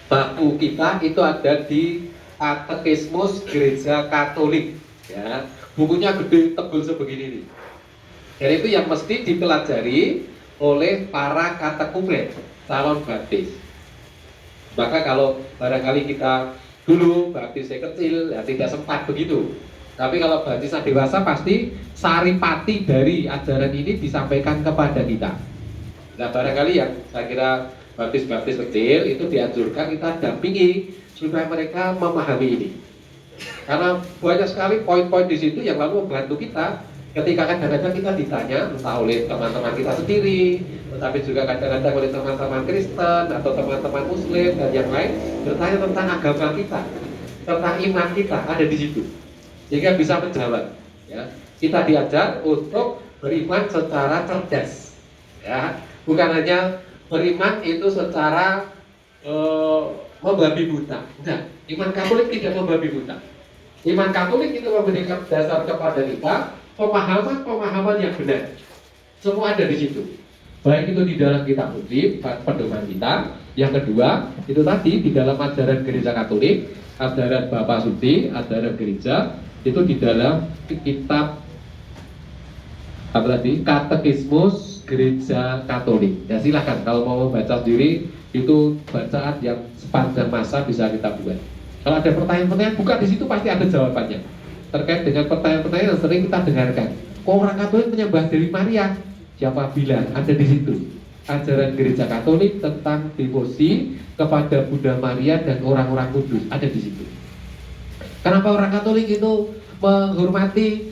Buku kita itu ada di Katekismus Gereja Katolik. Ya, bukunya gede, tebal sebegini nih. Dan itu yang mesti dipelajari oleh para katekumen, calon baptis. Maka kalau barangkali kita dulu baptisnya kecil, ya tidak sempat begitu. Tapi kalau baptisan dewasa pasti saripati dari ajaran ini disampaikan kepada kita. Nah barangkali yang saya kira baptis kecil itu dianjurkan kita dampingi supaya mereka memahami ini. Karena banyak sekali poin-poin di situ yang lalu membantu kita ketika kadang-kadang kita ditanya entah oleh teman-teman kita sendiri, tetapi juga kadang-kadang oleh teman-teman Kristen atau teman-teman Muslim dan yang lain bertanya tentang agama kita, tentang iman kita, ada di situ. Sehingga bisa menjawab. Ya. Kita diajar untuk beriman secara cerdas. Ya. Bukan hanya beriman itu secara membabi buta. Enggak. Iman Katolik tidak membabi buta. Iman Katolik itu memberikan dasar kepada kita pemahaman yang benar. Semua ada di situ. Baik itu di dalam kitab suci, pedoman kita. Yang kedua, itu tadi di dalam ajaran gereja Katolik, ajaran Bapa Suci, ajaran gereja, itu di dalam kitab apa tadi? Katekismus Gereja Katolik. Ya silakan kalau mau membaca sendiri, itu bacaan yang sepanjang masa bisa kita buat. Kalau ada pertanyaan-pertanyaan, bukan di situ pasti ada jawabannya. Terkait dengan pertanyaan-pertanyaan yang sering kita dengarkan. Kok orang Katolik menyembah Dewi Maria? Siapa bilang? Ada di situ. Ajaran Gereja Katolik tentang devosi kepada Bunda Maria dan orang-orang kudus ada di situ. Kenapa orang Katolik itu menghormati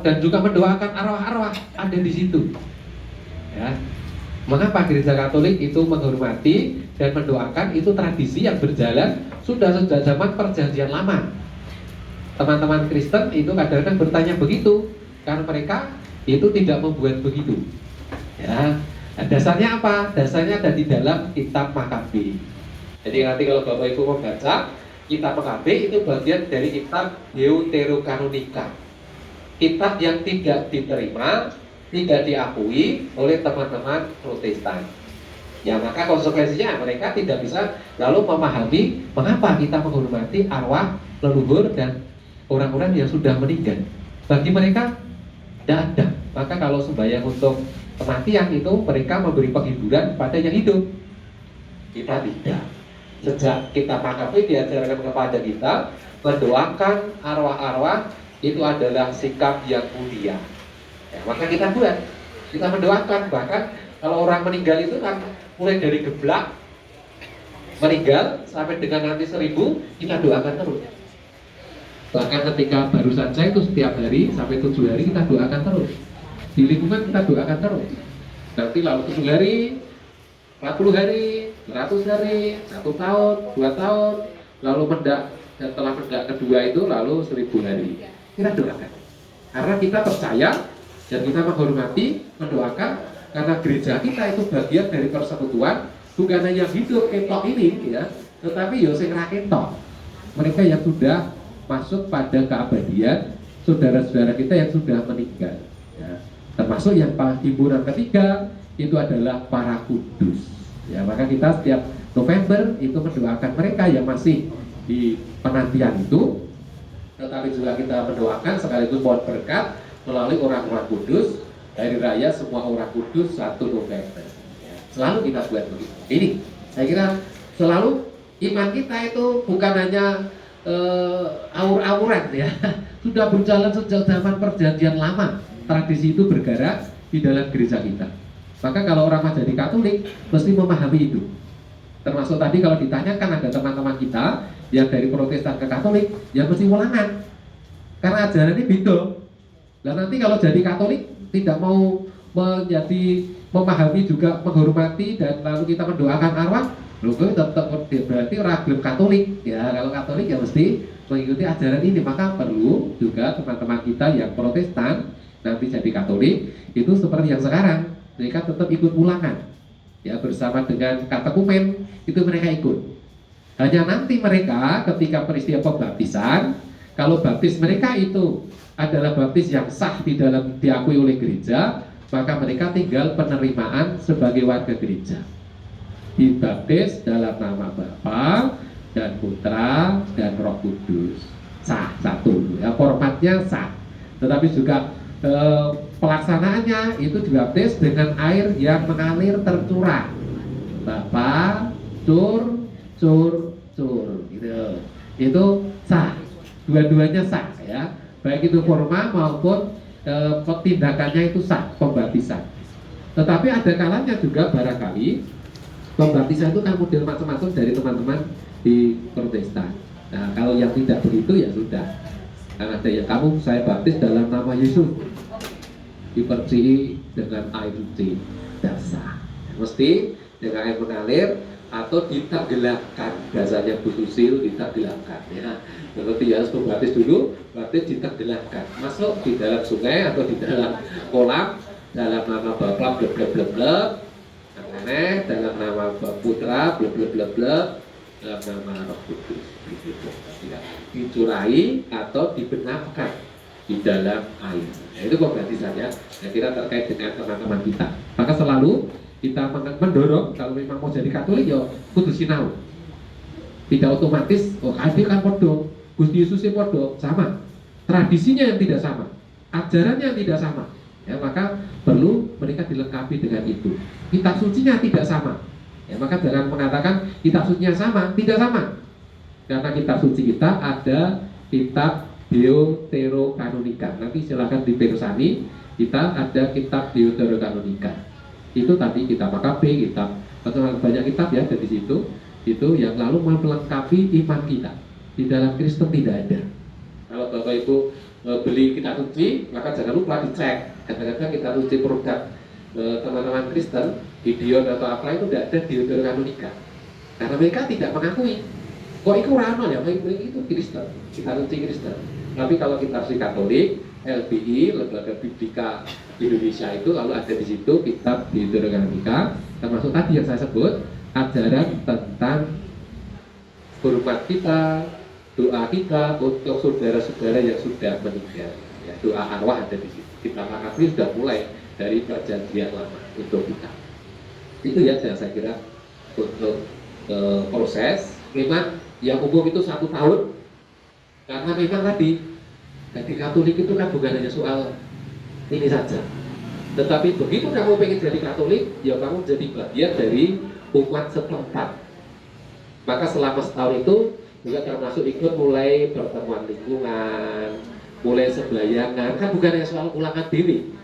dan juga mendoakan arwah-arwah ada di situ. Ya. Mengapa Gereja Katolik itu menghormati dan mendoakan? Itu tradisi yang berjalan sudah sejak zaman Perjanjian Lama. Teman-teman Kristen itu kadang-kadang bertanya begitu karena mereka itu tidak membuat begitu. Ya. Nah, dasarnya apa? Dasarnya ada di dalam kitab Makabe. Jadi nanti kalau Bapak Ibu mau baca kitab Makabe itu bagian dari kitab Deuterokanonika. Kitab yang tidak diterima, tidak diakui oleh teman-teman Protestan. Ya maka konsekuensinya mereka tidak bisa lalu memahami mengapa kita menghormati arwah leluhur dan orang-orang yang sudah meninggal. Bagi mereka Tidak ada. Maka kalau sembahyang untuk kematian itu mereka memberi penghiburan pada yang hidup. Kita tidak. Sejak kita KKP diajarkan kepada kita mendoakan arwah-arwah itu adalah sikap yang mulia. Ya, maka kita buat, kita mendoakan. Bahkan kalau orang meninggal itu kan mulai dari geblak meninggal sampai dengan nanti 1000 kita doakan terus. Bahkan ketika baru saja itu setiap hari sampai 7 hari kita doakan terus. Di lingkungan kita doakan terus. Nanti lalu 7 hari, 40 hari, 100 hari, 1 tahun, 2 tahun, lalu mendak, dan setelah mendak kedua itu lalu 1000 hari. Kita doakan. Karena kita percaya dan kita menghormati, mendoakan, karena gereja kita itu bagian dari persekutuan, bukan hanya hidup ketok ini ya, tetapi ya sing ra ketok. Mereka yang sudah masuk pada keabadian, saudara-saudara kita yang sudah meninggal ya. Termasuk yang hiburan ketiga itu adalah para kudus ya. Maka kita setiap November itu mendoakan mereka yang masih di penantian itu, tetapi juga kita mendoakan sekaligus mohon berkat melalui orang-orang kudus, hari raya semua orang kudus 1 November ya. Selalu kita buat begitu. Ini saya kira selalu iman kita itu bukan hanya awur-awuran ya. Sudah berjalan sejak zaman perjanjian lama. Tradisi itu bergerak di dalam gereja kita. Maka kalau orang menjadi Katolik mesti memahami itu. Termasuk tadi kalau ditanyakan ada teman-teman kita yang dari Protestan ke Katolik, ya mesti ulangan. Karena ajaran ini beda. Nah nanti kalau jadi Katolik tidak mau menjadi memahami juga menghormati dan lalu kita mendoakan arwah, tetap berarti ragam Katolik ya. Kalau Katolik ya mesti mengikuti ajaran ini. Maka perlu juga teman-teman kita yang Protestan nanti jadi Katolik itu seperti yang sekarang, mereka tetap ikut ulangan ya, bersama dengan katekumen itu mereka ikut. Hanya nanti mereka ketika peristiwa pembaptisan, kalau baptis mereka itu adalah baptis yang sah di dalam diakui oleh gereja, maka mereka tinggal penerimaan sebagai warga gereja. Dibaptis dalam nama Bapa dan Putra dan Roh Kudus. Sah satu ya, formatnya sah. Tetapi juga pelaksanaannya itu dibaptis dengan air yang mengalir tercurah. Bapa, cur gitu. Itu sah. Dua-duanya sah ya. Baik itu forma maupun tindakannya itu sah, pembaptisan. Tetapi ada kalanya juga barangkali pembaptisan itu kan model macam-macam dari teman-teman di Protestan. Nah, kalau yang tidak begitu ya sudah. Karena ada yang kamu saya baptis dalam nama Yesus, dibersihi dengan air suci, tidak sah. Mesti dengan air mengalir atau ditenggelamkan. Biasanya Bu Susil ditenggelamkan ya. Berarti harus membaptis dulu, berarti ditenggelamkan. Masuk di dalam sungai atau di dalam kolam dalam nama Bapa bleb bleb bleb bleb, dalam nama Putra bleb bleb bleb bleb, dalam nama Roh Kudus begitu. Ya. Dicurahi atau dibenamkan di dalam air. Nah, itu pembaptisannya. Saya kira terkait dengan teman-teman kita. Maka selalu kita mendorong kalau memang mau jadi Katolik ya kudu sinau. Tidak otomatis oh adik kan podo, Gusti Yesusnya podo, sama. Tradisinya yang tidak sama, ajarannya yang tidak sama. Ya, maka perlu mereka dilengkapi dengan itu. Kitab sucinya tidak sama. Ya, maka jangan mengatakan kitab sucinya sama, tidak sama. Karena kitab suci kita ada kitab Deuterokanonika. Nanti silahkan dipersani, kita ada kitab Deuterokanonika. Itu tadi kitab Makabe, kitab banyak kitab ya ada di situ. Itu yang lalu melengkapi iman kita. Di dalam Kristen tidak ada. Kalau Bapak Ibu beli kitab suci, maka jangan lupa dicek. Kadang-kadang kitab suci produk teman-teman Kristen, Gideon atau apa itu tidak ada Deuterokanonika. Karena mereka tidak mengakui. Kok itu rano ya, itu Kristen, kitab suci Kristen. Tapi kalau kitab suci Katolik, LBI, Lembaga Biblika Indonesia itu lalu ada di situ kitab Deuterokanonika, termasuk tadi yang saya sebut ajaran tentang hormat kita, doa kita untuk saudara-saudara yang sudah meninggal. Ya, doa arwah ada di situ. Kitab Makabe sudah mulai dari perjanjian lama untuk kita. Itu ya saya kira untuk proses. Memang yang umum itu 1 tahun, karena memang tadi jadi Katolik itu kan bukan hanya soal Ini saja. Tetapi begitu kamu pengen jadi Katolik, ya kamu jadi bagian dari umat setempat. Maka selama setahun itu juga termasuk ikut mulai pertemuan lingkungan, mulai sebelayangan, kan bukan hanya soal ulangan diri.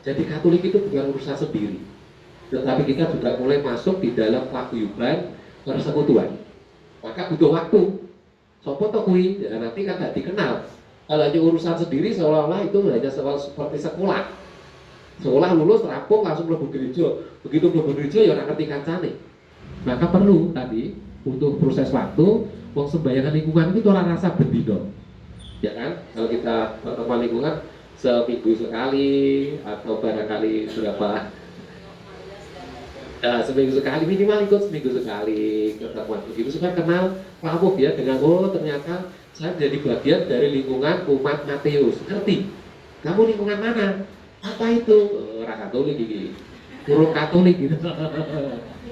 Jadi Katolik itu bukan urusan sendiri, tetapi kita juga mulai masuk di dalam paguyuban persekutuan. Maka butuh waktu. Sopo to kuwi? Ya nanti kan tidak dikenal. Kalau hanya urusan sendiri seolah-olah itu hanya seperti sekolah. Sekolah lulus rampung langsung mlebu gereja. Begitu mlebu gereja ya ora ngerti kancane. Maka perlu tadi untuk proses waktu, wong sembayangan lingkungan itu ora rasa bendino. Ya kan? Kalau kita pertemuan lingkungan seminggu sekali atau barangkali berapa seminggu sekali, minimal ikut seminggu sekali pertemuan begitu supaya kenal kamu ya dengan ternyata saya jadi bagian dari lingkungan umat Matius. Ngerti? Kamu lingkungan mana? Apa itu? Orang Katolik ini, kurung Katolik gitu.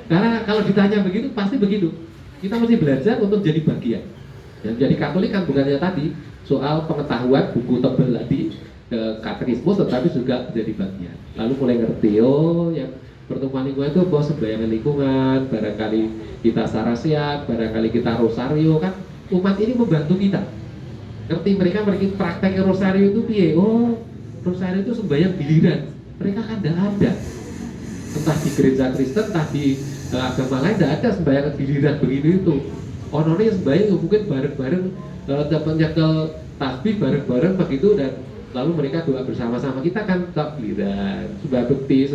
Karena kalau ditanya begitu pasti begitu. Kita mesti belajar untuk jadi bagian. Dan jadi Katolik kan bukannya tadi soal pengetahuan buku tebel tadi katekismus, tetapi juga jadi bagian. Lalu mulai ngerti, oh yang pertemuan lingkungan itu bahwa sembayangan lingkungan, barangkali kita sarasiat, barangkali kita rosario, kan umat ini membantu kita. Ngerti mereka praktek rosario itu piye? Oh, rosario itu sembahyang giliran. Mereka kan tidak ada. Entah di gereja Kristen, entah di agama lain tidak ada sembahyang giliran begitu itu. Orangnya sembahyang mungkin bareng-bareng, nyekel tasbih bareng-bareng begitu, dan lalu mereka doa bersama-sama. Kita kan tak giliran, sembah bekti.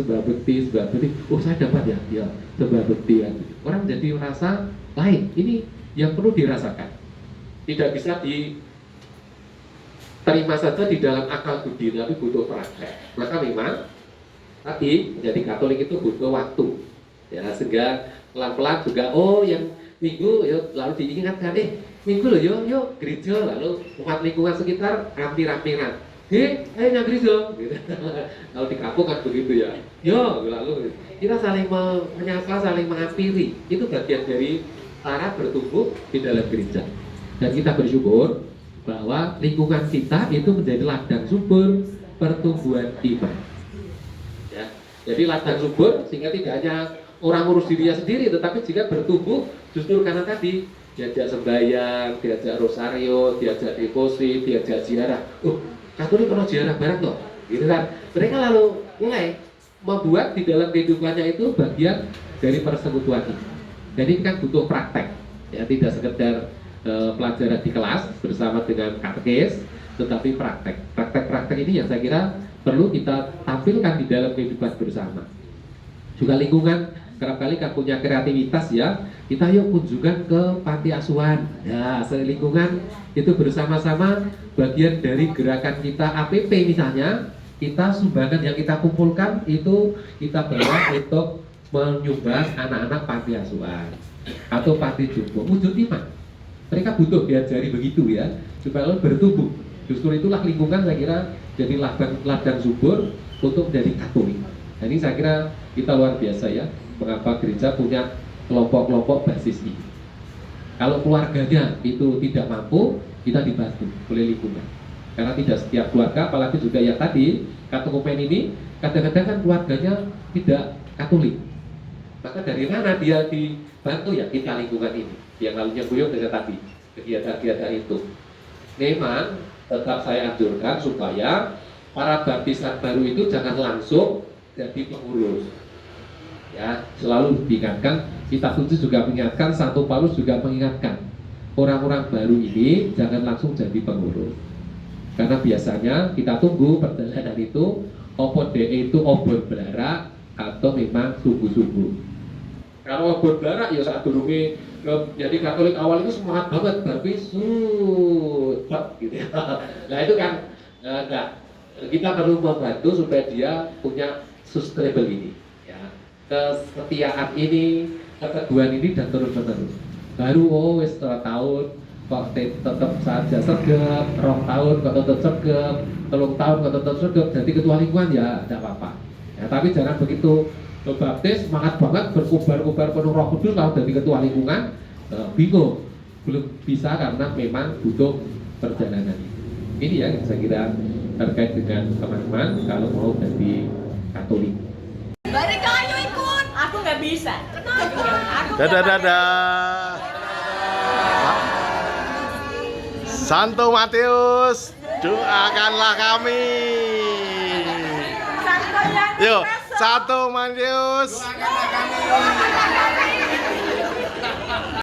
Oh saya dapat ya sembah bekti. Orang jadi merasa lain. Ini yang perlu dirasakan. Tidak bisa diterima saja di dalam akal budi, tapi butuh praktek. Maka memang tadi menjadi Katolik itu butuh waktu. Ya sehingga pelan-pelan juga. Oh yang minggu, yuk, lalu diingatkan. Minggu loh, yuk gereja. Lalu umat lingkungan sekitar rampir-rampiran. Ayo nyang gereja, gitu. Kalau di kampung kan begitu ya. Yo, lalu kita saling menyapa, saling mengampiri. Itu bagian dari cara bertumbuh di dalam gereja. Dan kita bersyukur bahwa lingkungan kita itu menjadi ladang subur pertumbuhan iman. Ya, jadi ladang subur sehingga tidak hanya orang ngurus dirinya sendiri, tetapi juga bertumbuh justru karena tadi diajak sembahyang, diajak rosario, diajak devosi, diajak ziarah. Katolik pernah ziarah bareng loh, gitu kan? Mereka lalu mulai membuat di dalam kehidupannya itu bagian dari persekutuan ini. Jadi kan butuh praktek, ya tidak sekedar pelajaran di kelas bersama dengan katekis, tetapi praktek. Praktek-praktek ini yang saya kira perlu kita tampilkan di dalam kehidupan bersama. Juga lingkungan kerap kali kan punya kreativitas ya. Kita yuk kunjungan ke panti asuhan. Ya, lingkungan itu bersama-sama bagian dari gerakan kita APP misalnya. Kita sumbangan yang kita kumpulkan itu kita bawa untuk menyumbang anak-anak panti asuhan atau panti jompo. Wujud iman. Mereka butuh diajari begitu ya, supaya bertumbuh. Justru itulah lingkungan saya kira jadi ladang subur untuk menjadi Katolik. Nah, ini saya kira kita luar biasa ya, mengapa gereja punya kelompok-kelompok basis ini. Kalau keluarganya itu tidak mampu, kita dibantu oleh lingkungan. Karena tidak setiap keluarga, apalagi juga yang tadi katekumen ini kadang-kadang kan keluarganya tidak Katolik. Maka dari mana dia dibantu ya kita lingkungan ini. Yang lalunya beliau dari tadi kegiatan-kegiatan itu. Memang tetap saya anjurkan supaya para baptisan baru itu jangan langsung jadi pengurus. Ya, selalu diingatkan, kita khusus juga mengingatkan, Santo Paulus juga mengingatkan orang-orang baru ini jangan langsung jadi pengurus. Karena biasanya kita tunggu perjalanan itu opo DE itu obor belara atau memang sungguh-sungguh. Kalau obor belara ya saat durunge jadi Katolik awal itu semangat banget, tapi gitu ya. Nah itu kan enggak. Kita perlu membantu supaya dia punya sustainable ini. Kesetiaan ini, keteguhan ini dan terus-menerus. Baru wis 3 tahun kok tetap saja sergap, 2 tahun kok tetap sergap, 3 tahun kok tetap sergap, jadi ketua lingkungan ya tidak apa-apa. Ya, tapi jangan begitu baptis semangat banget berkubar-kubar penuh Roh Kudus lalu jadi ketua lingkungan bingung, belum bisa karena memang butuh perjalanan ini. Ini ya saya kira terkait dengan teman-teman kalau mau jadi Katolik. Mereka ayo ikut. Aku nggak bisa. Kenapa? Dadah. Santo Matius, doakanlah kami. Yuk, Santo Matius. Doakanlah kami.